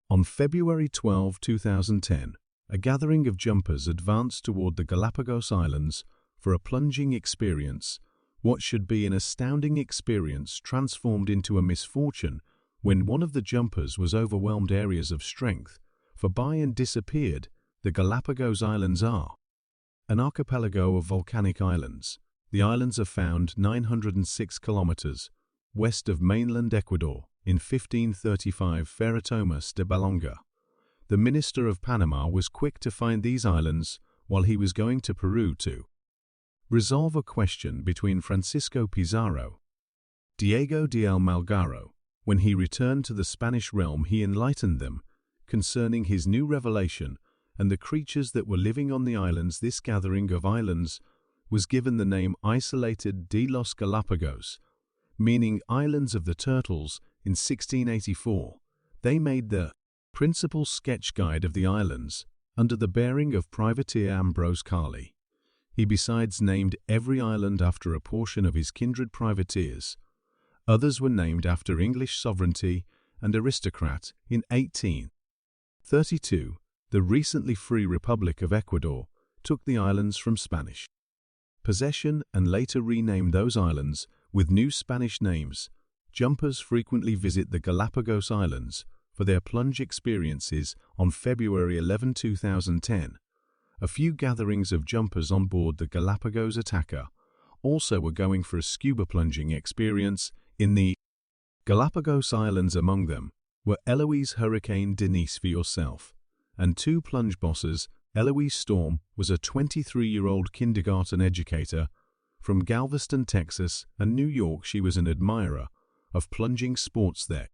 On February 12, 2010, a gathering of jumpers advanced toward the Galapagos Islands for a plunging experience. What should be an astounding experience transformed into a misfortune when one of the jumpers was overwhelmed areas of strength, for by and disappeared. The Galapagos Islands are an archipelago of volcanic islands. The islands are found 906 kilometers west of mainland Ecuador in 1535 Ferretomas de Balonga. The Minister of Panama was quick to find these islands while he was going to Peru to resolve a question between Francisco Pizarro, Diego de Almagro. When he returned to the Spanish realm, he enlightened them concerning his new revelation and the creatures that were living on the islands. This gathering of islands was given the name Isolated de los Galapagos, meaning Islands of the Turtles. In 1684, they made the principal sketch guide of the islands under the bearing of privateer Ambrose Carley. He besides named every island after a portion of his kindred privateers. Others were named after English sovereignty and aristocrat. In 1832, the recently free Republic of Ecuador took the islands from Spanish possession and later renamed those islands with new Spanish names. Jumpers frequently visit the Galapagos Islands for their plunge experiences. On February 11, 2010, a few gatherings of jumpers on board the Galapagos Attacker also were going for a scuba plunging experience in the Galapagos Islands. Among them were Eloise Hurricane Denise for yourself and two plunge bosses. Eloise Storm was a 23-year-old kindergarten educator from Galveston, Texas, and New York. She was an admirer of plunging sports there.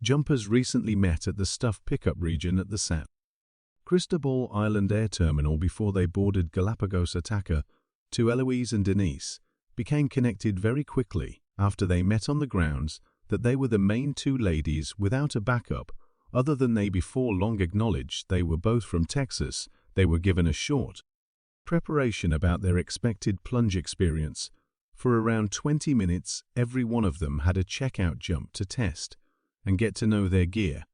Jumpers recently met at the Stuff Pickup region at the San Cristobal Island Air Terminal before they boarded Galapagos Attacker. To Eloise and Denise became connected very quickly after they met on the grounds that they were the main two ladies without a backup other than they before long acknowledged they were both from Texas. They were given a short preparation about their expected plunge experience. For around 20 minutes, every one of them had a checkout jump to test and get to know their gear,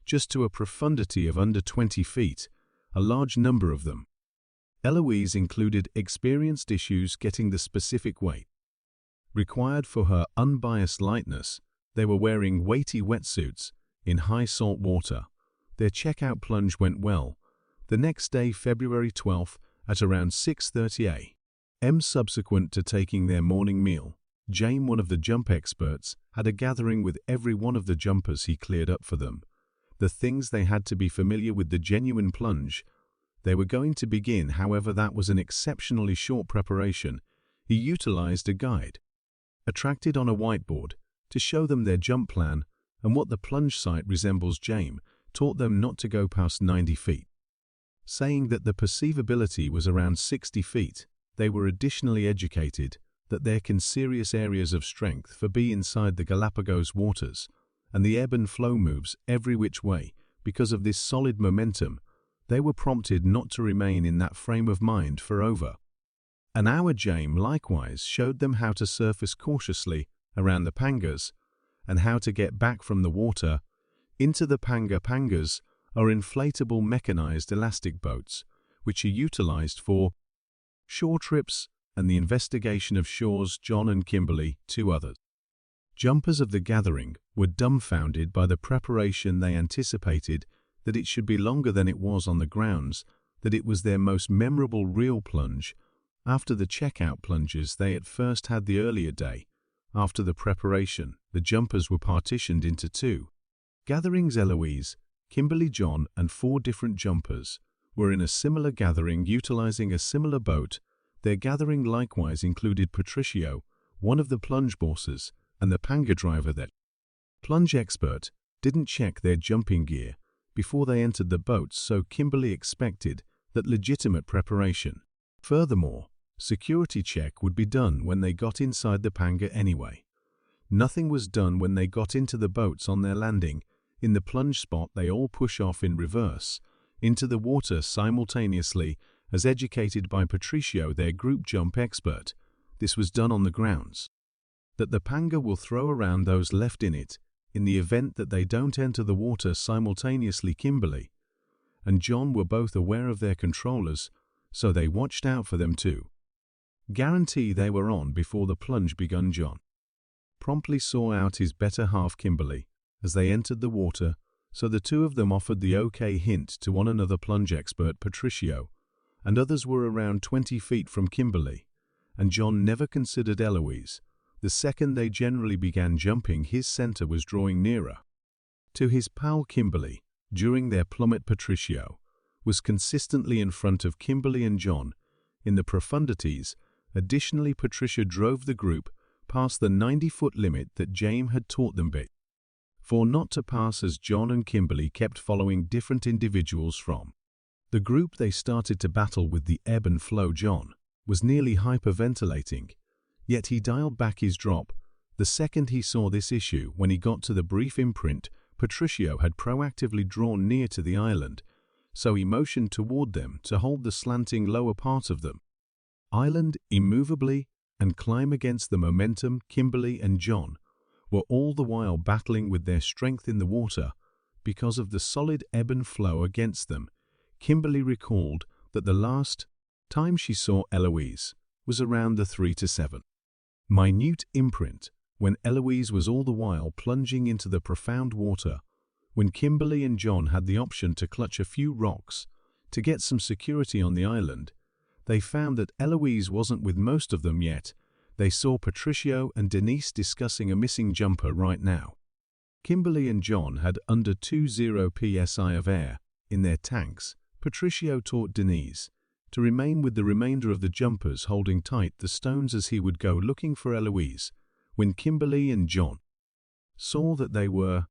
just to a profundity of under 20 feet, a large number of them. Eloise included experienced issues getting the specific weight required for her unbiased lightness. They were wearing weighty wetsuits in high salt water. Their checkout plunge went well. The next day, February 12th, at around 6:30 a.m. subsequent to taking their morning meal, James, one of the jump experts, had a gathering with every one of the jumpers. He cleared up for them the things they had to be familiar with the genuine plunge they were going to begin. However, that was an exceptionally short preparation. He utilized a guide attracted on a whiteboard to show them their jump plan and what the plunge site resembles. James taught them not to go past 90 feet, saying that the perceivability was around 60 feet. They were additionally educated that there can serious areas of strength for be inside the Galapagos waters, and the ebb and flow moves every which way. Because of this solid momentum, they were prompted not to remain in that frame of mind for over an hour. James likewise showed them how to surface cautiously around the pangas and how to get back from the water into the panga. Pangas are inflatable mechanized elastic boats which are utilized for shore trips and the investigation of shores. John and Kimberly, two others jumpers of the gathering, were dumbfounded by the preparation. They anticipated that it should be longer than it was on the grounds that it was their most memorable real plunge. After the checkout plunges they at first had the earlier day. After the preparation, the jumpers were partitioned into two gatherings. Eloise, Kimberly, John, and 4 different jumpers were in a similar gathering utilizing a similar boat. Their gathering likewise included Patricio, one of the plunge bosses, and the panga driver. That plunge expert didn't check their jumping gear before they entered the boats, so Kimberly expected that legitimate preparation. Furthermore, security check would be done when they got inside the panga anyway. Nothing was done when they got into the boats. On their landing in the plunge spot, they all push off in reverse into the water simultaneously, as educated by Patricio, their group jump expert. This was done on the grounds that the panga will throw around those left in it in the event that they don't enter the water simultaneously. Kimberly and John were both aware of their controllers, so they watched out for them too. Guarantee they were on before the plunge begun. John promptly saw out his better half Kimberly as they entered the water, so the two of them offered the okay hint to one another. Plunge expert Patricio and others were around 20 feet from Kimberly, and John never considered Eloise. The second they generally began jumping, his center was drawing nearer to his pal Kimberly. During their plummet, Patricio was consistently in front of Kimberly and John in the profundities. Additionally, Patricia drove the group past the 90-foot limit that James had taught them for not to pass, as John and Kimberly kept following different individuals from the group. They started to battle with the ebb and flow. John was nearly hyperventilating, yet he dialed back his drop the second he saw this issue. When he got to the brief imprint, Patricio had proactively drawn near to the island, so he motioned toward them to hold the slanting lower part of the island immovably and climb against the momentum. Kimberly and John were all the while battling with their strength in the water because of the solid ebb and flow against them. Kimberly recalled that the last time she saw Eloise was around the 3 to 7 minute imprint, when Eloise was all the while plunging into the profound water. When Kimberly and John had the option to clutch a few rocks to get some security on the island, they found that Eloise wasn't with most of them yet. They saw Patricio and Denise discussing a missing jumper right now. Kimberly and John had under 20 psi of air in their tanks. Patricio taught Denise to remain with the remainder of the jumpers, holding tight the stones as he would go looking for Eloise. When Kimberly and John saw that they were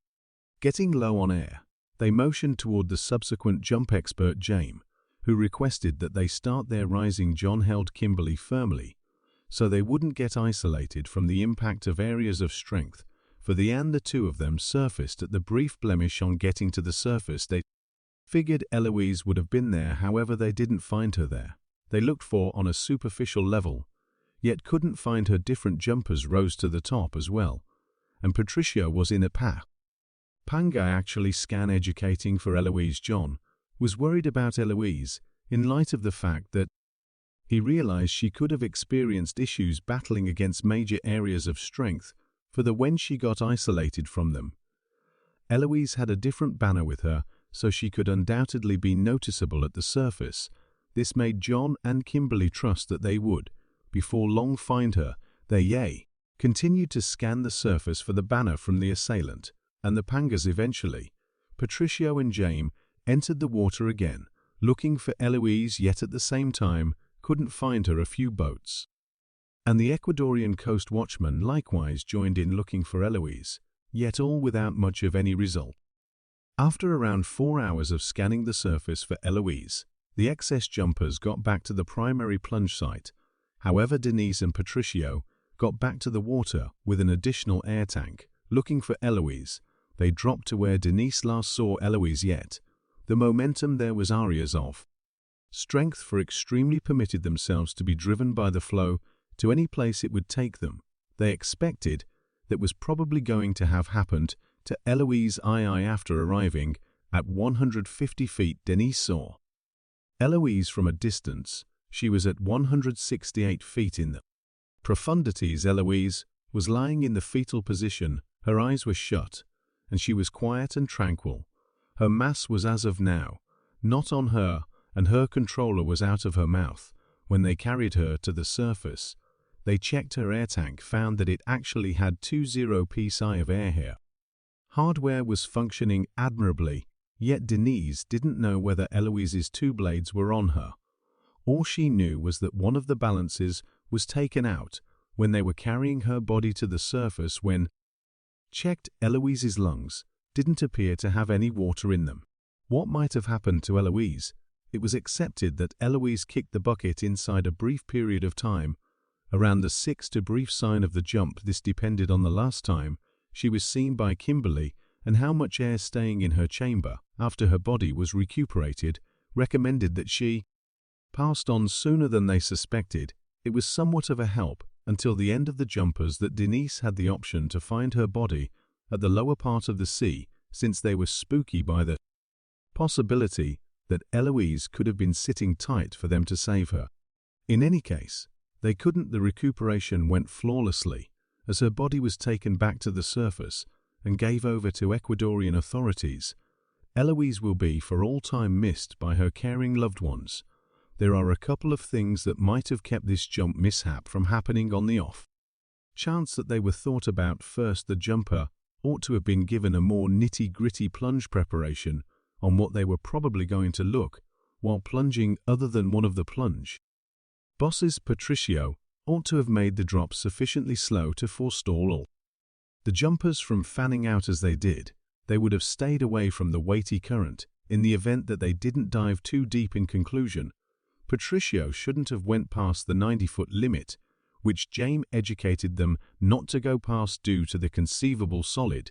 getting low on air, they motioned toward the subsequent jump expert James, who requested that they start their rising. John held Kimberly firmly so they wouldn't get isolated from the impact of areas of strength. For the two of them surfaced at the brief blemish. On getting to the surface, they figured Eloise would have been there, however they didn't find her there. They looked for on a superficial level, yet couldn't find her. Different jumpers rose to the top as well, and Patricio was in a panga actually scan educating for Eloise. John was worried about Eloise in light of the fact that he realized she could have experienced issues battling against major areas of strength, for when she got isolated from them, Eloise had a different banner with her, so she could undoubtedly be noticeable at the surface. This made John and Kimberly trust that they would, before long, find her. They continued to scan the surface for the banner from the assailant and the pangas. Eventually, Patricio and James entered the water again, looking for Eloise, yet at the same time couldn't find her. A few boats and the Ecuadorian coast watchman likewise joined in looking for Eloise, yet all without much of any result. After around 4 hours of scanning the surface for Eloise, the excess jumpers got back to the primary plunge site. However, Denise and Patricio got back to the water with an additional air tank, looking for Eloise. They dropped to where Denise last saw Eloise, yet the momentum there was areas of strength for extremely permitted themselves to be driven by the flow to any place it would take them. They expected that was probably going to have happened to Eloise. After arriving at 150 feet, Denise saw Eloise from a distance. She was at 168 feet in the profundities. Eloise was lying in the fetal position. Her eyes were shut, and she was quiet and tranquil. Her mass was as of now not on her, and her controller was out of her mouth. When they carried her to the surface, they checked her air tank, found that it actually had 20 psi of air here. Hardware was functioning admirably, yet Denise didn't know whether Eloise's 2 blades were on her. All she knew was that one of the balances was taken out when they were carrying her body to the surface. When checked, Eloise's lungs didn't appear to have any water in them. What might have happened to Eloise? It was accepted that Eloise kicked the bucket inside a brief period of time, around the 6th to brief sign of the jump. This depended on the last time she was seen by Kimberly and how much air staying in her chamber after her body was recuperated. Recommended that she passed on sooner than they suspected. It was somewhat of a help until the end of the jumpers that Denise had the option to find her body at the lower part of the sea, since they were spooky by the possibility that Eloise could have been sitting tight for them to save her. In any case, they couldn't. The recuperation went flawlessly, as her body was taken back to the surface and gave over to Ecuadorian authorities. Eloise will be for all time missed by her caring loved ones. There are a couple of things that might have kept this jump mishap from happening on the off chance that they were thought about. First, the jumper ought to have been given a more nitty-gritty plunge preparation on what they were probably going to look while plunging, other than one of the plunge bosses. Patricio ought to have made the drop sufficiently slow to forestall all the jumpers from fanning out as they did. They would have stayed away from the weighty current in the event that they didn't dive too deep. In conclusion, Patricio shouldn't have went past the 90-foot limit, which James educated them not to go past due to the conceivable solid